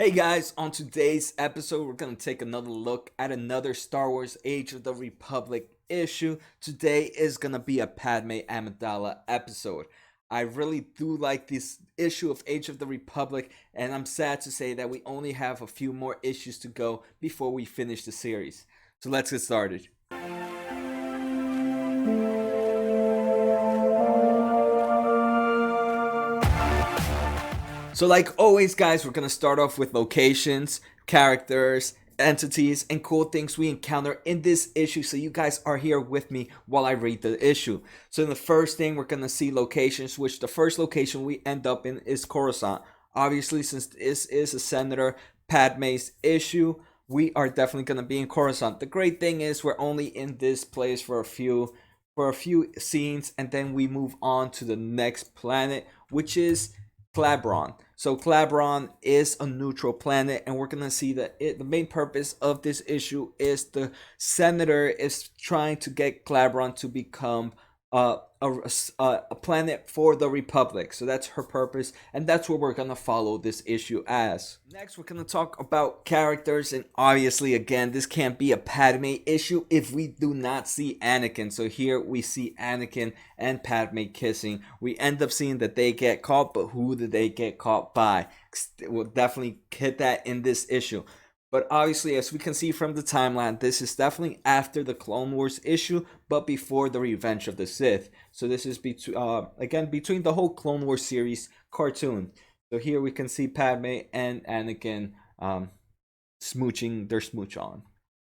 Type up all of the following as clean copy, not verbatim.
Hey guys, on today's episode, we're going to take another look at another Star Wars Age of the Republic issue. Today is going to be a Padme Amidala episode. I really do like this issue of Age of the Republic, and I'm sad to say that we only have a few more issues to go before we finish the series. So let's get started. So like always guys, we're going to start off with locations, characters, entities, and cool things we encounter in this issue, so you guys are here with me while I read the issue. So in the first thing, we're going to see locations, which the first location we end up in is Coruscant. Obviously, since this is a Senator Padme's issue, we are definitely going to be in Coruscant. The great thing is we're only in this place for a few scenes, and then we move on to the next planet, which is Clabron. So Clabron is a neutral planet, and we're gonna see that the main purpose of this issue is the Senator is trying to get Clabron to become a planet for the Republic. So that's her purpose, and that's what we're gonna follow this issue as. Next, we're gonna talk about characters, and obviously, again, this can't be a Padme issue if we do not see Anakin. So here we see Anakin and Padme kissing. We end up seeing that they get caught, but who did they get caught by? We'll definitely hit that in this issue. But obviously, as we can see from the timeline, this is definitely after the Clone Wars issue, but before the Revenge of the Sith. So this is between the whole Clone Wars series cartoon. So here we can see Padme and Anakin smooching their smooch on.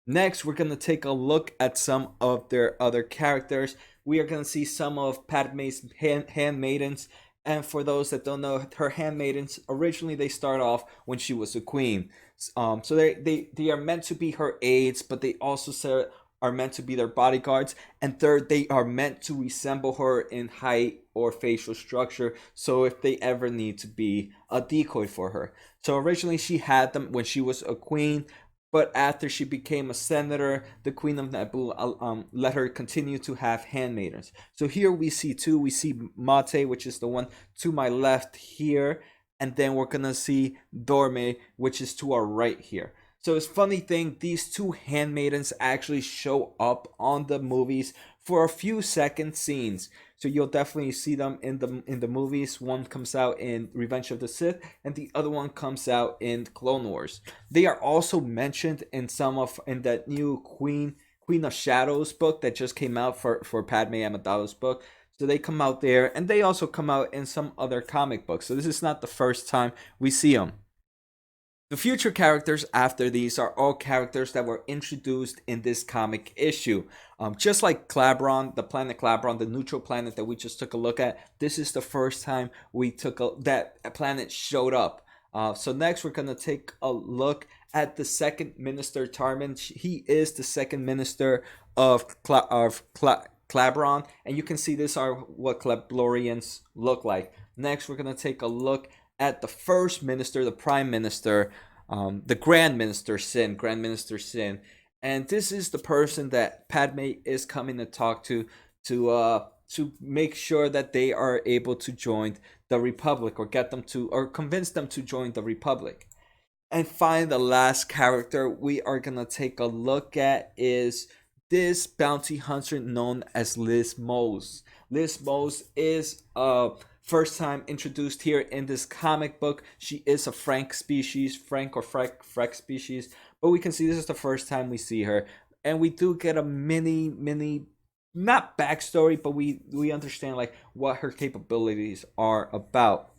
Next, we're going to take a look at some of their other characters. We are going to see some of Padme's handmaidens. And for those that don't know, her handmaidens, originally they start off when she was a queen. So they are meant to be her aides, but they also are meant to be their bodyguards. And third, they are meant to resemble her in height or facial structure, so if they ever need to be a decoy for her. So originally she had them when she was a queen, but after she became a senator, the Queen of Naboo let her continue to have handmaidens. So here we see two. We see Mate, which is the one to my left here. And then we're going to see Dorme, which is to our right here. So it's funny thing, these two handmaidens actually show up on the movies for a few second scenes. So you'll definitely see them in the movies. One comes out in Revenge of the Sith, and the other one comes out in Clone Wars. They are also mentioned in that new Queen of Shadows book that just came out for Padme Amidala's book. So they come out there, and they also come out in some other comic books. So this is not the first time we see them. The future characters after these are all characters that were introduced in this comic issue. Just like Clabron, the planet Clabron, the neutral planet that we just took a look at, this is the first time that planet showed up. So next we're going to take a look at the second minister, Tarman. He is the second minister of Clabron, and you can see this are what Clablorians look like. Next we're going to take a look at the first minister, the prime minister, the Grand Minister Sin. And this is the person that Padme is coming to talk to make sure that they are able to join the Republic, or convince them to join the Republic. And finally, the last character we are going to take a look at is this bounty hunter known as Liz Mose. Liz Mose is first time introduced here in this comic book. She is a Frank species, Freck species, but we can see this is the first time we see her, and we do get a mini not backstory, but we understand like what her capabilities are about.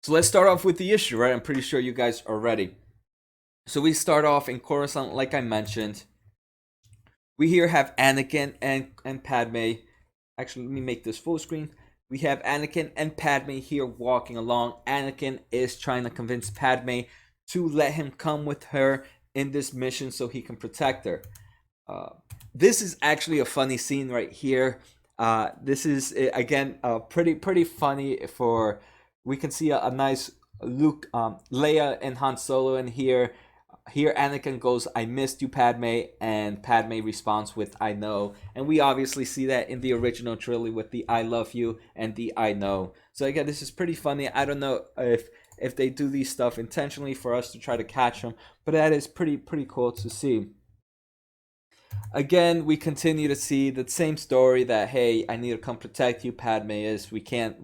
So let's start off with the issue, right? I'm pretty sure you guys are ready. So we start off in Coruscant, like I mentioned. We here have Anakin and Padme. Actually, let me make this full screen. We have Anakin and Padme here walking along. Anakin is trying to convince Padme to let him come with her in this mission so he can protect her. This is actually a funny scene right here. This is again pretty funny. We can see a nice Luke, Leia, and Han Solo in here. Here Anakin goes, "I missed you, Padme," and Padme responds with, "I know." And we obviously see that in the original trilogy with the "I love you" and the "I know." So again, this is pretty funny. I don't know if if they do these stuff intentionally for us to try to catch them. But that is pretty cool to see. Again, we continue to see the same story that, hey, I need to come protect you. Padme is, we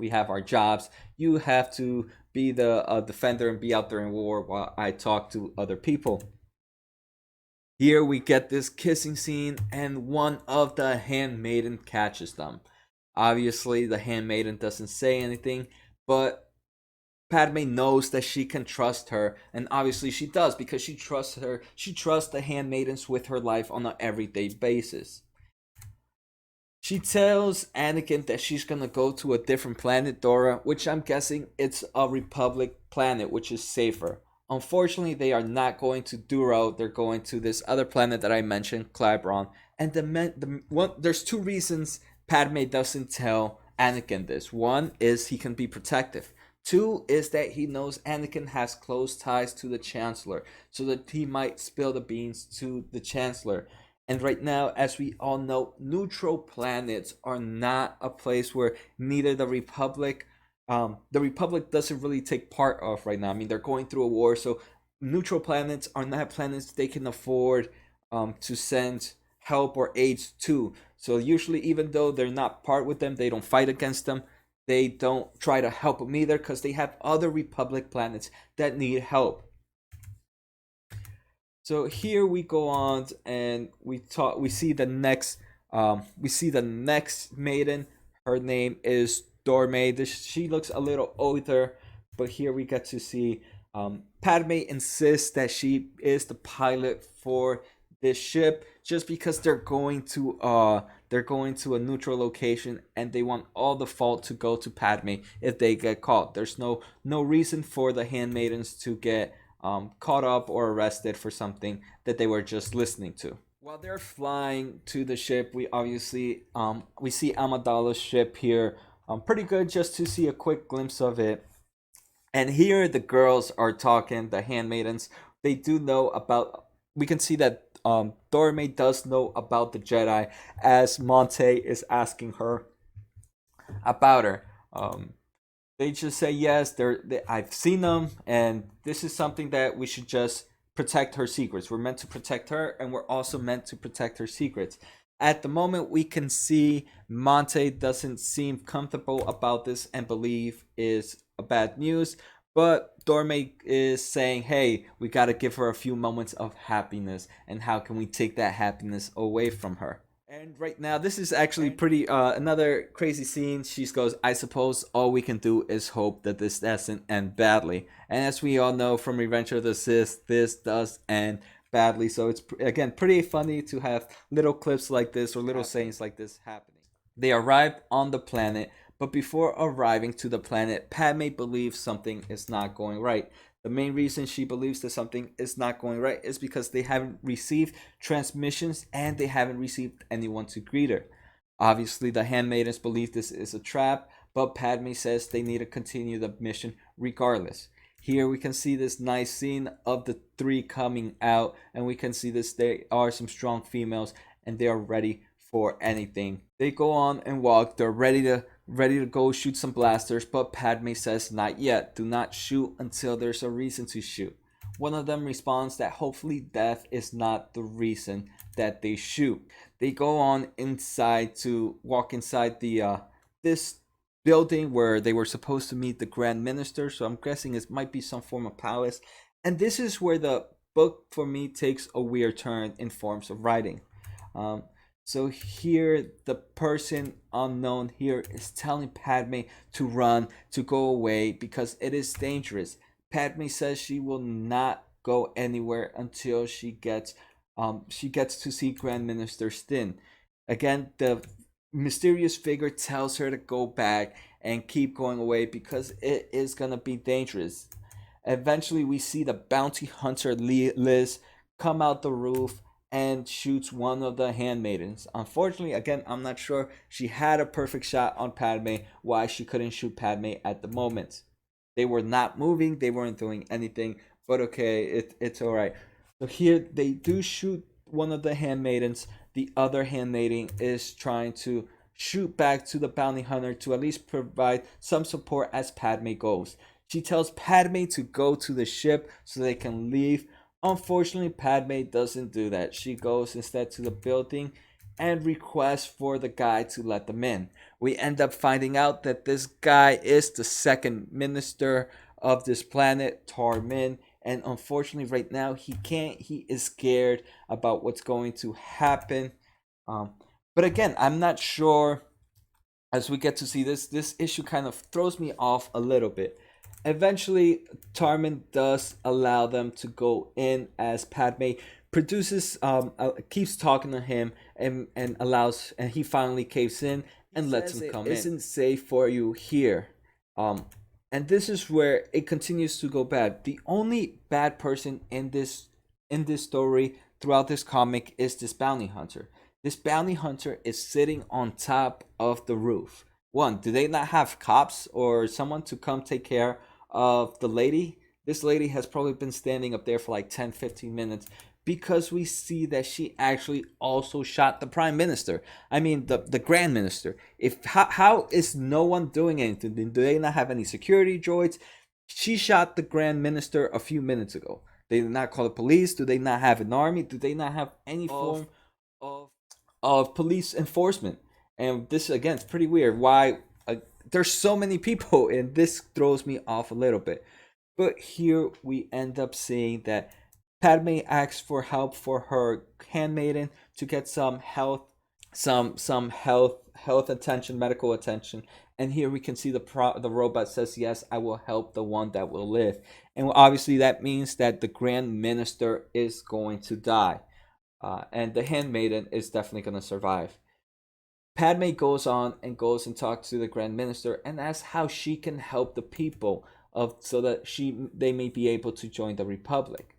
have our jobs. You have to be the defender and be out there in war while I talk to other people. Here we get this kissing scene, and one of the handmaiden catches them. Obviously, the handmaiden doesn't say anything, but Padme knows that she can trust her, and obviously she does, because she trusts her. She trusts the handmaidens with her life on an everyday basis. She tells Anakin that she's gonna go to a different planet, Dora, which I'm guessing it's a Republic planet, which is safer. Unfortunately, they are not going to Duro. They're going to this other planet that I mentioned, Clybron. And there's two reasons Padme doesn't tell Anakin this. One is he can be protective. Two is that he knows Anakin has close ties to the Chancellor, so that he might spill the beans to the Chancellor. And right now, as we all know, neutral planets are not a place where neither the Republic doesn't really take part of right now. I mean, they're going through a war, so neutral planets are not planets they can afford to send help or aid to. So usually, even though they're not part with them, they don't fight against them. They don't try to help them either, because they have other Republic planets that need help. So here we go on, and we see the next maiden. Her name is Dorme. She looks a little older, but here we get to see Padme insists that she is the pilot for this ship, just because they're going to a neutral location, and they want all the fault to go to Padme if they get caught. There's no reason for the handmaidens to get caught up or arrested for something that they were just listening to. While they're flying to the ship, we obviously we see Amidala's ship here. Pretty good just to see a quick glimpse of it. And here the girls are talking, the handmaidens. They do know about. We can see that Dorme does know about the Jedi, as Monte is asking her about her. They just say yes. I've seen them, and this is something that we should just protect her secrets. We're meant to protect her, and we're also meant to protect her secrets. At the moment, we can see Monte doesn't seem comfortable about this and believe is a bad news. But Dorme is saying, hey, we got to give her a few moments of happiness, and how can we take that happiness away from her? And right now, this is actually pretty another crazy scene. She goes, I suppose all we can do is hope that this doesn't end badly. And as we all know from Revenge of the Sith, this does end badly. So it's, again, pretty funny to have little clips like this or little sayings like this happening. They arrive on the planet, but before arriving to the planet, Padme believes something is not going right. The main reason she believes that something is not going right is because they haven't received transmissions, and they haven't received anyone to greet her. Obviously, the handmaidens believe this is a trap, but Padme says they need to continue the mission regardless. Here we can see this nice scene of the three coming out, and we can see this. There are some strong females, and they are ready for anything. They go on and walk. They're ready to go shoot some blasters, but Padme says not yet. Do not shoot until there's a reason to shoot. One of them responds that hopefully death is not the reason that they shoot. They go on inside to walk inside the this building where they were supposed to meet the Grand Minister, so I'm guessing it might be some form of palace. And this is where the book for me takes a weird turn in forms of writing. So here, the person unknown here is telling Padme to run, to go away, because it is dangerous. Padme says she will not go anywhere until she gets to see Grand Minister Stin. Again, the mysterious figure tells her to go back and keep going away because it is gonna be dangerous. Eventually, we see the bounty hunter Liz come out the roof and shoots one of the handmaidens. Unfortunately, again, I'm not sure she had a perfect shot on Padme, why she couldn't shoot Padme at the moment. They were not moving, they weren't doing anything, but okay, it's alright. So here they do shoot one of the handmaidens. The other handmaiden is trying to shoot back to the bounty hunter to at least provide some support as Padme goes. She tells Padme to go to the ship so they can leave. Unfortunately, Padme doesn't do that. She goes instead to the building and requests for the guy to let them in. We end up finding out that this guy is the second minister of this planet, Tarmin, and unfortunately right now he can't. He is scared about what's going to happen. But again, I'm not sure. As we get to see this issue kind of throws me off a little bit. Eventually, Tarmin does allow them to go in as Padme produces, keeps talking to him and allows, and he finally caves in and lets him come in. It isn't safe for you here. And this is where it continues to go bad. The only bad person in this story throughout this comic is this bounty hunter. This bounty hunter is sitting on top of the roof. One, do they not have cops or someone to come take care of the lady? This lady has probably been standing up there for like 10-15 minutes because we see that she actually also shot the prime minister. I mean, the grand minister. How is no one doing anything? Do they not have any security droids? She shot the grand minister a few minutes ago. They did not call the police. Do they not have an army? Do they not have any form of police enforcement? And this again, it's pretty weird. Why there's so many people, and this throws me off a little bit. But here we end up seeing that Padme asks for help for her handmaiden to get some health attention, medical attention. And here we can see the robot says, yes, I will help the one that will live. And obviously that means that the grand minister is going to die. And the handmaiden is definitely going to survive. Padme goes on and goes and talks to the grand minister and asks how she can help the people so that they may be able to join the Republic.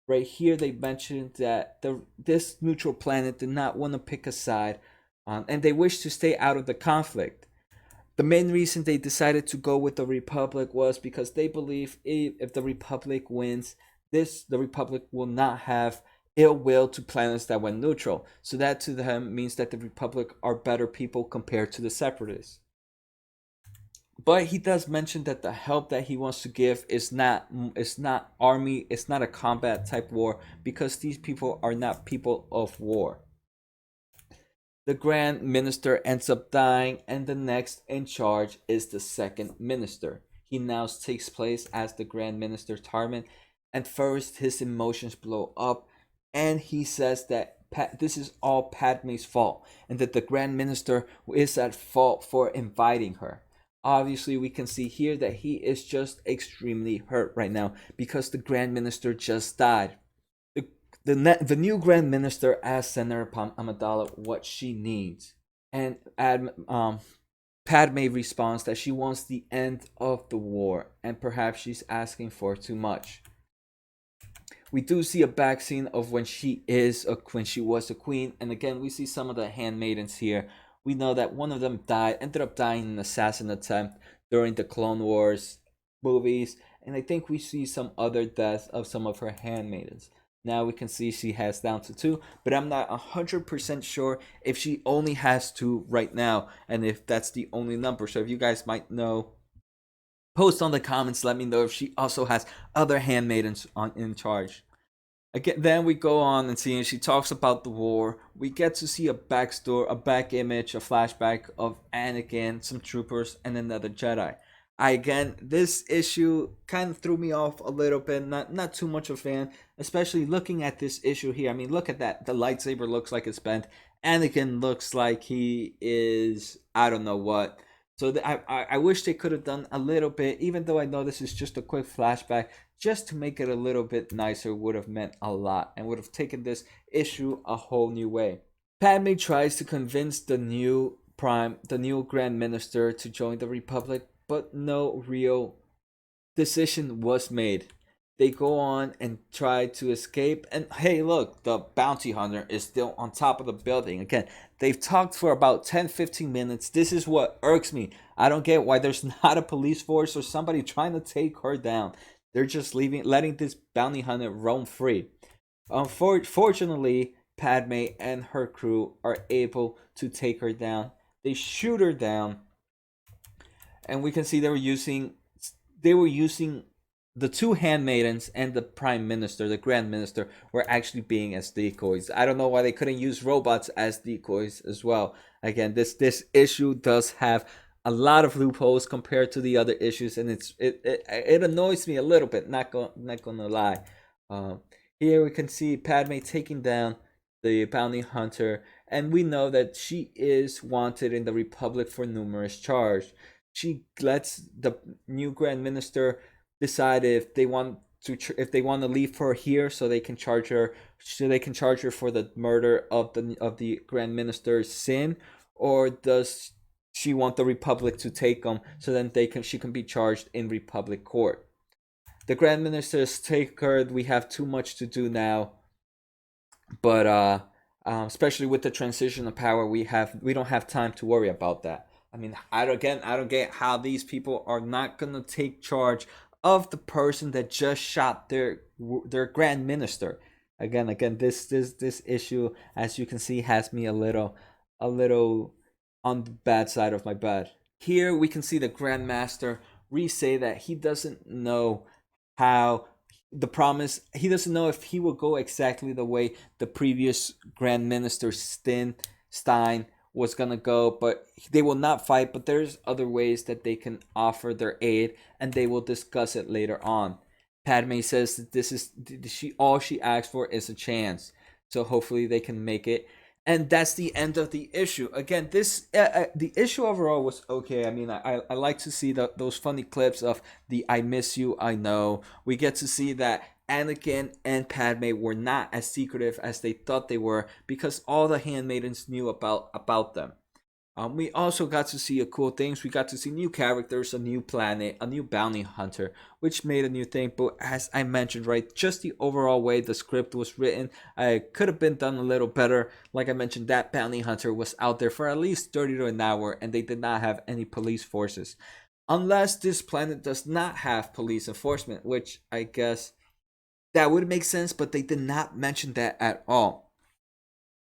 Right here, they mentioned that this neutral planet did not want to pick a side, and they wish to stay out of the conflict. The main reason they decided to go with the Republic was because they believe if the Republic wins, the Republic will not have ill will to planets that went neutral. So that to them means that the Republic are better people compared to the Separatists. But he does mention that the help that he wants to give is not army, it's not a combat type war, because these people are not people of war. The Grand Minister ends up dying, and the next in charge is the second minister. He now takes place as the Grand Minister Tarmin, and first his emotions blow up, and he says that this is all Padme's fault, and that the Grand Minister is at fault for inviting her. Obviously, we can see here that he is just extremely hurt right now because the Grand Minister just died. The new Grand Minister asks Senator Amidala what she needs, and Padme responds that she wants the end of the war, and perhaps she's asking for too much. We do see a back scene of when she was a queen, and again we see some of the handmaidens here. We know that one of them ended up dying in an assassin attempt during the Clone Wars movies, and I think we see some other deaths of some of her handmaidens. Now we can see she has down to 2, but I'm not 100% sure if she only has 2 right now, and if that's the only number. So if you guys might know, post on the comments, let me know if she also has other handmaidens in charge. Again, then we go on and see, and she talks about the war. We get to see a backstory, a back image, a flashback of Anakin, some troopers, and another Jedi. Again, this issue kind of threw me off a little bit. Not too much of a fan, especially looking at this issue here. I mean, look at that. The lightsaber looks like it's bent. Anakin looks like he is, I don't know what. So I wish they could have done a little bit, even though I know this is just a quick flashback, just to make it a little bit nicer would have meant a lot and would have taken this issue a whole new way. Padme tries to convince the new Grand Minister to join the Republic, but no real decision was made. They go on and try to escape, and hey, look, the bounty hunter is still on top of the building. Again, they've talked for about 10-15 minutes. This is what irks me. I don't get why there's not a police force or somebody trying to take her down. They're just letting this bounty hunter roam free. Unfortunately, Padme and her crew are able to take her down. They shoot her down, and we can see they were using they were using the two handmaidens and the prime minister, the grand minister, were actually being as decoys. I don't know why they couldn't use robots as decoys as well. Again, this issue does have a lot of loopholes compared to the other issues, and it annoys me a little bit. Not gonna lie. Um, Here we can see Padme taking down the bounty hunter, and we know that she is wanted in the Republic for numerous charges. She lets the new Grand Minister decide if they want to leave her here, so they can charge her for the murder of the Grand Minister's sin, or does she want the Republic to take them so then she can be charged in Republic court. The Grand Ministers take her. We have too much to do now, but especially with the transition of power, we don't have time to worry about that. I mean, I don't get how these people are not gonna take charge of the person that just shot their Grand Minister. Again, this issue, as you can see, has me a little on the bad side of my bed. Here we can see the Grand Master re-say that he doesn't know how the promise. He doesn't know if he will go exactly the way the previous Grand Minister Stein was gonna go, but they will not fight. But there's other ways that they can offer their aid, and they will discuss it later on. Padme says that all she asked for is a chance, so hopefully they can make it. And that's the end of the issue. Again, the issue overall was okay. I mean, I like to see those funny clips of the "I miss you, I know." We get to see that Anakin and Padme were not as secretive as they thought they were, because all the handmaidens knew about them. We also got to see cool things. We got to see new characters, a new planet, a new bounty hunter, which made a new thing. But as I mentioned, right, just the overall way the script was written, could have been done a little better. Like I mentioned, that bounty hunter was out there for at least 30 to an hour, and they did not have any police forces. Unless this planet does not have police enforcement, which I guess that would make sense, but they did not mention that at all.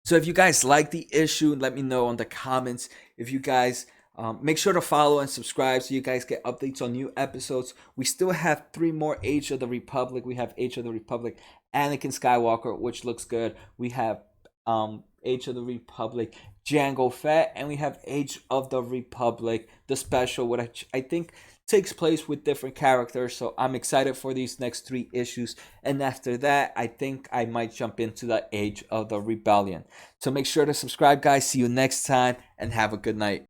So if you guys like the issue, let me know in the comments. If you guys make sure to follow and subscribe so you guys get updates on new episodes. We still have 3 more Age of the Republic. We have Age of the Republic, Anakin Skywalker, which looks good. We have Age of the Republic, Jango Fett, and we have Age of the Republic, the special, which I think takes place with different characters. So I'm excited for these next 3 issues, and after that I think I might jump into the Age of the Rebellion. So make sure to subscribe, guys. See you next time, and have a good night.